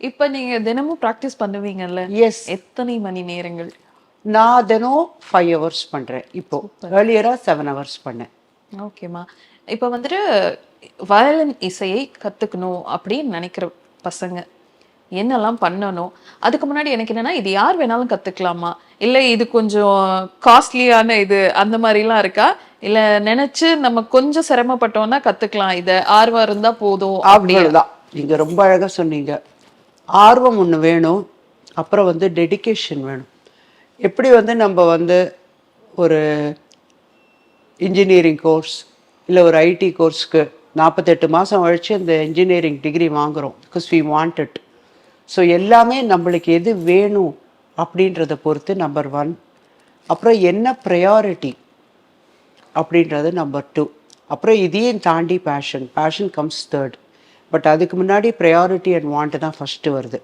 இப்ப நீங்க தினமும் பிராக்டிஸ் பண்ணுவீங்கல்ல? எஸ். எத்தனை மணி நேரங்கள்? நான் தினம் 5 ஹவர்ஸ் பண்ணுறேன் இப்போ. சூப்பர். ஏர்லியராக 7 ஹவர்ஸ் பண்ணேன். ஓகேம்மா. இப்ப வந்துட்டு வயலின் இசையை கத்துக்கணும் அப்படின்னு நினைக்கிற பசங்க என்னெல்லாம் பண்ணணும்? அதுக்கு முன்னாடி எனக்கு என்னன்னா, இது யார் வேணாலும் கத்துக்கலாமா? இல்ல இது கொஞ்சம் காஸ்ட்லியான இது அந்த மாரிலாம் இருக்கா? இல்ல நெனச்சு நம்ம கொஞ்சம் சிரமப்பட்டோம்னா கத்துக்கலாம் இத. ஆர்வம் இருந்தா போதும் அப்படியா? அவ்வளவுதான். நீங்க ரொம்ப அழகா சொன்னீங்க. ஆர்வம் ஒன்று வேணும். அப்புறம் வந்து டெடிகேஷன் வேணும். எப்படி வந்து நம்ம வந்து ஒரு இன்ஜினியரிங் கோர்ஸ் இல்லை ஒரு ஐடி கோர்ஸ்க்கு 48 மாதம் கழிச்சு அந்த இன்ஜினியரிங் டிகிரி வாங்குகிறோம் because we want it. So எல்லாமே நம்மளுக்கு எது வேணும் அப்படின்றத பொறுத்து நம்பர் 1. அப்புறம் என்ன ப்ரையாரிட்டி அப்படின்றது நம்பர் 2. அப்புறம் இதையும் தாண்டி பேஷன் கம்ஸ் தேர்ட். பட் அதுக்கு முன்னாடி ப்ரையாரிட்டி அண்ட் வாண்ட் தான் ஃபஸ்ட்டு வருது.